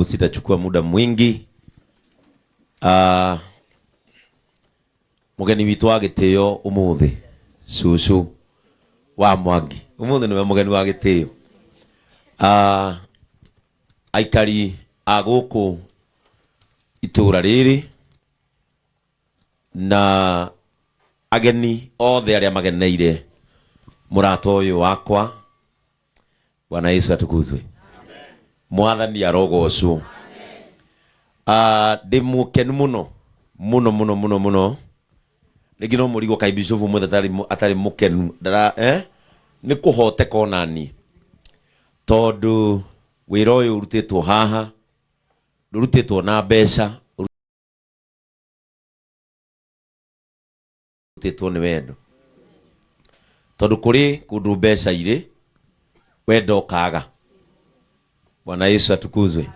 Usitachukua muda mwingi. Mugeni witu wa gitio umuthi Cucu wa Mwangi. Umuthi niwe mugeni wa gitio. Aikari a guku itura riri na ageni othe aria mageneire murata uyu wakwa. Bwana Yesu atukuzwe. Amen. Mwathani arogocwo. Ndi mukenu muno rigi no murigo kai Bishop muthe atari mukenu ndara ni kuhoteka onani tondu wira uyu urutitwo haha ndurutitwo na mbeca, urutitwo ni wendo tondu kuri kundu mbeca iri wendo kaga. Bwana Yesu atukuzwe.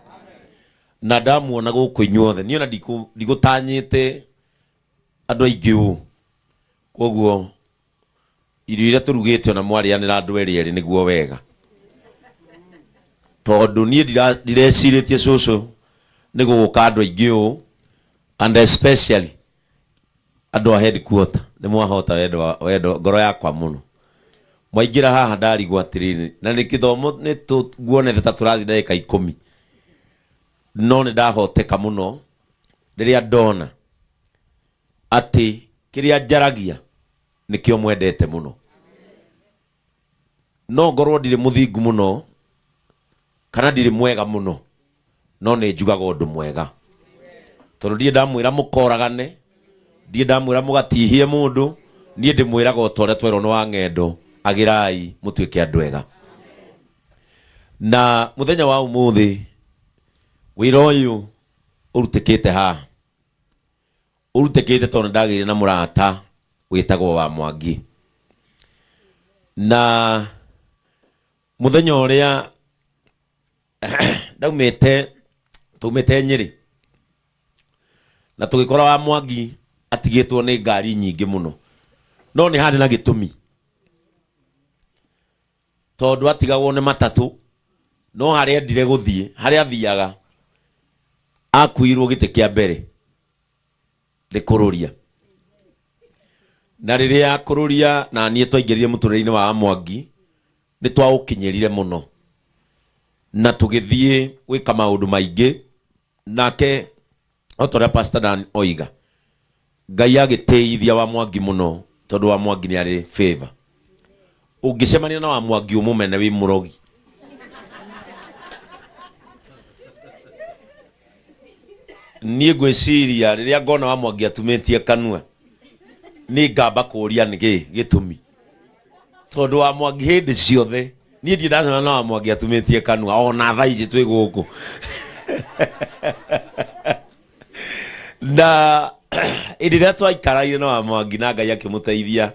Na ndamuona guku inyuothe niona ndigutanyite andu aingi u koguo irio iria turugite ona mwarianira andu eri niguo wega tondu nie ndireciretie Cucu ni guguka andu aingi u and especially andu a headquarter ni mwahota wendo ngoro yakwa muno mwaingira haha ndarigwo atiriri na ni kithomo ni tuguonethe ta turathi ndagika 10 no ni ndahoteka muno riria ndona ati kiria njaragia nikio mwendete muno. No ngorwo ndiri muthingu muno kana ndiri mwega muno no ni njugaga undu mwega tondu ndie ndamwira mukoragane, ndie ndamwira mugatihie mundu, ndie ndimwiraga utore twero no wa ng'endo agirai mutuike andu ega. Na muthenya wa umuthi wira uyu urutikite haha urutikite tondu ndagire na murata witagwo wa Mwangi. Na muthenya uria tumite Nyeri na tugikora wa Mwangi atigitwo ni ngari nyingi muno no ni handi na gitumi tondu atigagwo ni matatu no haria ndire guthie haria thiaga akuirwo gite kia mbere rikururia na riria kururia na nie twaingirire muturire-ini wa Mwangi ni twaukinyirire muno na tugithie gwika maundu maingi nake otoria Pastor Dan oiga Ngai agiteithia wa Mwangi muno tondu wa Mwangi ni ari favor. Ungicemania na wa Mwangi umumene wi murogi nie gwiciria riria ngona wa Mwangi atumitie kanua ni ngamba kuria nigi gitumi tondu wa Mwangi hindi ciothe nie ndi ndacemania na wa Mwangi atumitie kanua ona thaa ici twi guku na idiria twaikaraire na wa Mwangi na Ngai akimuteithia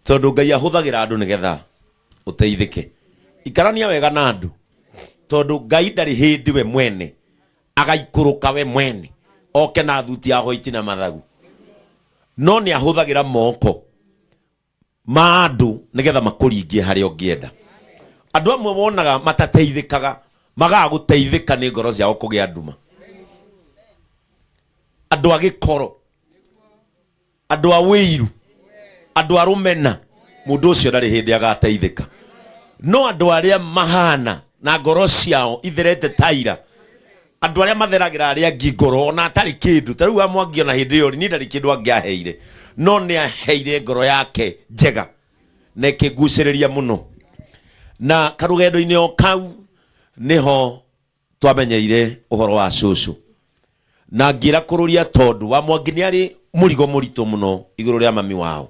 tondu Ngai ahuthagira andu nigetha uteithike. Ikarania wega na andu tondu Ngai ndari hindi we mwene agaikuruka we mwene oke na thuti ya hoiti na mathagu no ni ahuthagira moko ma andu nigetha makuringie haria ungienda. Andu amwe wonaga matateithikaga magaga guteithika ni ngoro ciao kugia nduma, andu a gikoro, andu a wiru, andu a rumena, mundu ucio ndari hindi agateithika. No andu aria mahana na ngoro ciao itherete taira, andu aria matheragira aria ngingoro ona atari kindu ta riu wa Mwangi ona hindi iyo ni ndari kindu angiaheire no ni aheire ngoro yake njega na ikiguciriria muno. Na karugendo-ini o kau niho twamenyeire uhoro wa Cucu na ngira kururia tondu wa Mwangi ni ari murigo murito muno iguru ria mami wao.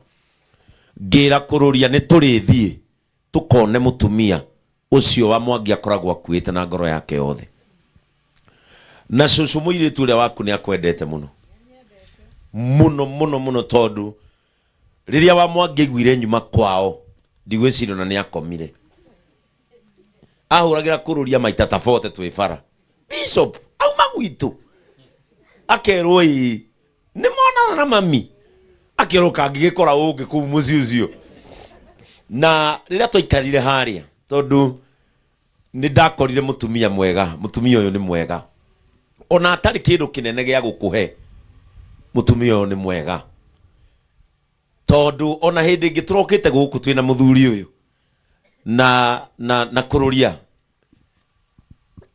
Ngira kururia ni turithie tukone mutumia ucio wa Mwangi akoragwo akuite na ngoro yake yothe. Na Cucu muiritu uria waku ni akwendete muno muno tondu riria wa Mwangi aiguire nyuma kwao ndigwiciria na ni akomire ahuragira kururia maita tabote twi bara Bishop auma gwitu akerwo ni monana na mami akiroka angigikora ungi kuu muci ucio. Na riria twaikarire haria tondu ni ndakorire mutumia mwega, mutumia uyu ni mwega ona atari kindu kinene gya gukuhe mutumia uyu ni mwega tondu ona hindi ngiturokite guku twina muthuri uyu na kururia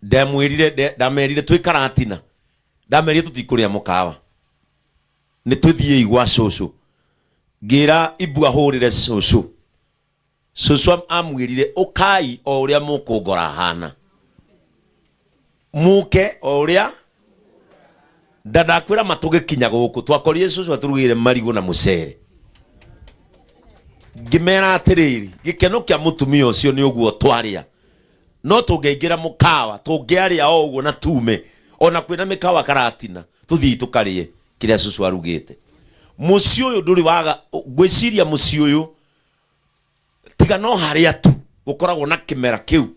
ndamerire twikaratina ndamerire tutikuria mukawa ni tuthie igwa cucu ngira ibu ahurire cucu amwirire ukai o uria mukungora hana muke o uria ndadakwira matugikinya guku twakorire cucu aturugire marigo na mucere ngimera atiriri gikeno kia mutumia ucio ni uguo twaria no tungeingira mukawa tungiaria o uguo na tume ona kwina mikawa karatina tuthii tukarie kiria cucu arugite muci uyu nduri waga gwiciria muci uyu tiga no haria tu gukoragwo na kimera kiu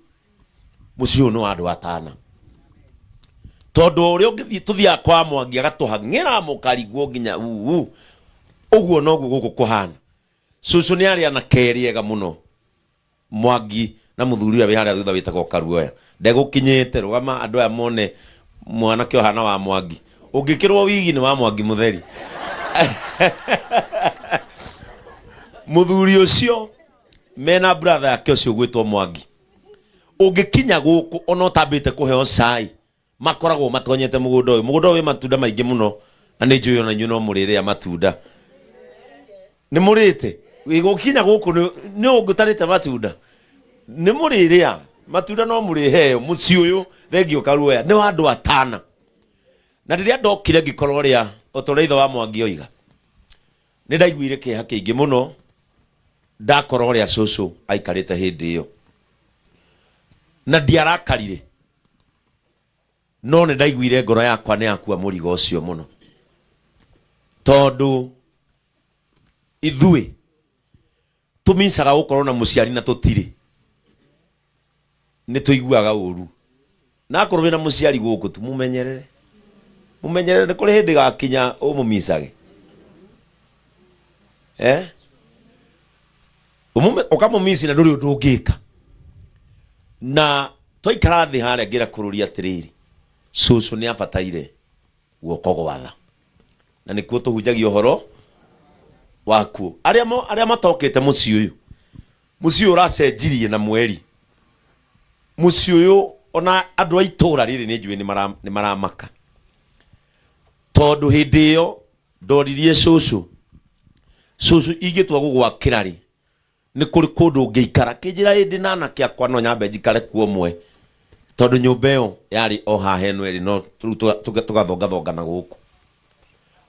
muci uyu no andu atana tondu uria ungithi tuthia kwa Mwangi agatuhangira mukarigwo nginya uguo noguo guku kuhana cucu ni aria na keriega muno Mwangi na muthuri wa haria thutha witagwo Karuoya ndegukinyite rugama andu aya mone mwana kio hana wa Mwangi ungikirwo wigi ni wa Mwangi mutheri muthuri ucio mena brother yake ucio gwitwo Mwangi ungikinya guku ona utambite kuheo cai makoragwo matonyete mugunda uyu matunda maingi muno na ni njuyo na nyuno murire matunda ni murite wigukinya guku ni ungutarite matunda ni muriria matunda no muriheo muci uyu thengio Karuoya ni wa andu atana na riria ndokire ngikorwo ria otoreitho wa Mwangi oiga ni ndaiguire kiha kiingi muno ndakorwo ria cucu aikarite hindi iyo na ndiarakarire no ni ndaiguire ngoro yakwa ni yakua murigo ucio muno tondu ithui tumincaga gukorwo na muciari na tutiri ni tuiguaga uru na akorwo wina muciari guku tu mumenyerere ni kuri hindi gakinya umumicage ukamumisi na nduri undu ungika na twaikara thi haria ngira kururia atiriri cucu ni abataire guoko gwatha na nikuo tuhunjagia uhoro waku aria matokete muci uyu uracenjirie na mweri muci uyu ona andu a itura riri ni njui ni maramaka tondu hindi iyo ndoririe cucu igitwa gugwakira ri ni kuri kundu ungiikara kinjira hindi nana kiakwa no nyambe njikare kuo mwe tondu nyumba iyo yari o haha eno eri no tugathongathongana guku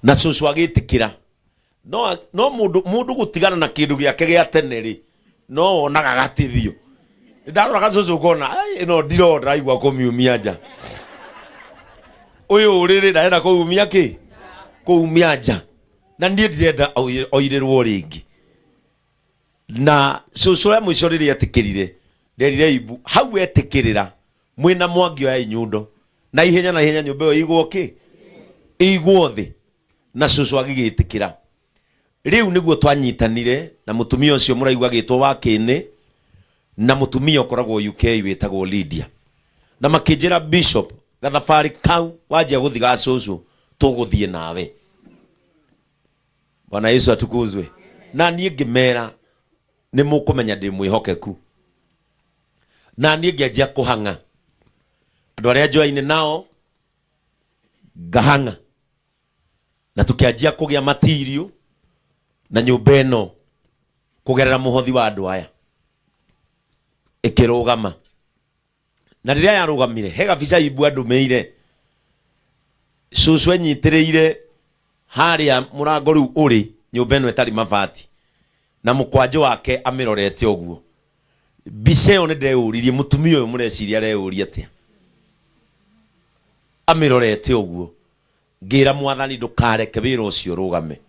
na cucu agitikira no mundu gutigana na kindu giake gia tene ri no onaga gatithio ndarora cucu kona ino ndiro ndaigua kumiumia nja uyu uriri ndaenda kuumia kuumia nja na ndie ndirenda oirirwo ringi na cucu ya mwico riri atikirire nderire ibu hau etikirira mwina Mwangi oya inyundo na ihenya nyumba iyo igwo thi na cucu agigitikira riu niguo twanyitanire na mutumia ucio muraigwa gitwo wakini na mutumia ukoragwo UK witagwo Lydia na makinjira Bishop gathabari kau wajia guthiga cucu tuguthie nawe Bwana Yesu atukuzwe na nie ngimera ni mukumenya ndi mwihokeku na nie ngianjia kuhanga andu aria njoaine nao ngahanga na tukianjia kugia material na nyumba eno kugerera muhothi wa andu aya ikirugama na riria yarugamire he gabica ibu andu meire cucu enyitiriire haria murango riu uri nyumba eno etari mabati na mukwanjo wake amirorete uguo bica iyo ni ndeuririe mutumia uyu mureciria areuria atia amirorete uguo ngira Mwathani ndukareke wira ucio rugame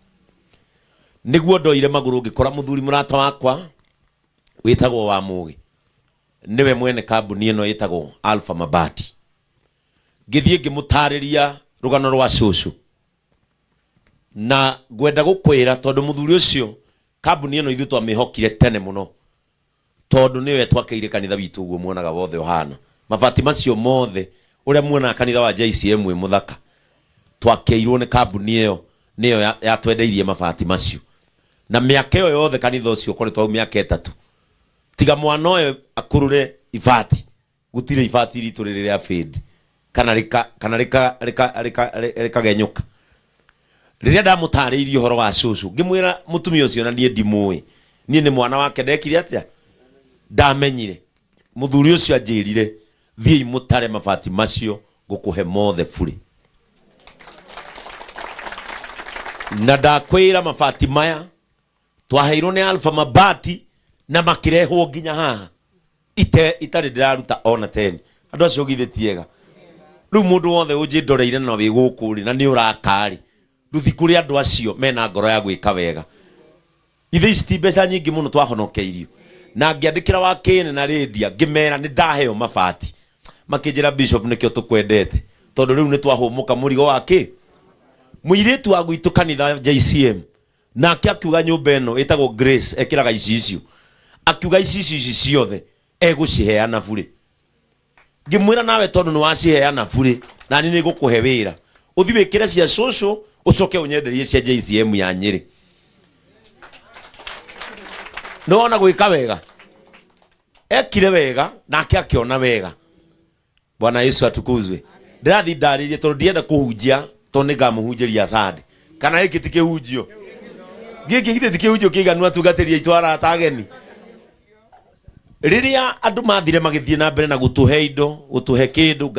niguo ndoire maguru ngikora muthuri murata wakwa witagwo wa Mugi niwe mwene kambuni eno yitagwo Alpha Mabati ngithie ngimutariria rugano rwa cucu na gwenda gukwira tondu muthuri ucio kambuni eno ithu twamihokire tene muno tondu niwe twakeire kanitha witu uguo muonaga wothe ohana mabati macio mothe uria muona kanitha wa JCM we muthaka twakeirwo ni kambuni niyo ya twendeirie mabati macio na miaka yo yothe kanitha ucio koretwo miaka 3 tiga mwana oyo akurure ifati gutire ifati ritu riria fade kana rika genyuka riria ndamutariirie horo wa cucu ngimwira mutumia ucio na nie ndimui nie ni mwana wake ndekire atia ndamenyire muthuri ucio anjirire thii mutare mabati macio ngukuhe mothe bure na ndakwira mabati maya twaheirwo ni Alpha Mabati na makirehwo nginya haha itari ndiraruta ona 10 andu acio githetiega riu mundu wothe unjindoreire na wi gukuri na ni urakari ruthi kuri andu acio mena ngoro ya gwika wega ithe ici mbeca nyingi muno twahonokeirio na ngiandikira wa kene na radio ngimera ni ndaheo mabati makinjira bishop nikio tukwendete tondu riu ni twahumuka murigo wake muiritu wa gwitu kanitha JCM na akiuga nyumba eno etagwo Grace ekiraga icio akiuga icio ciothe eguciheana bure ngimwira nawe tondu ni waciheana bure na ni nigukuhe wira uthi wikire cia social ucoke unyenderie cia JCM ya Nyeri no ona gwika wega ekire wega nake akiona wega. Bwana Yesu atukuzwe. Ndirathi ndaririe tondu ndienda kuhunjia tondu ngamuhunjiria Sunday kana giki tikihunjio giki githĩ tikihunjio kiganu atungatiria itwara atageni riria andu mathire magithie na mbere na gutuhe indo gutuhe kindu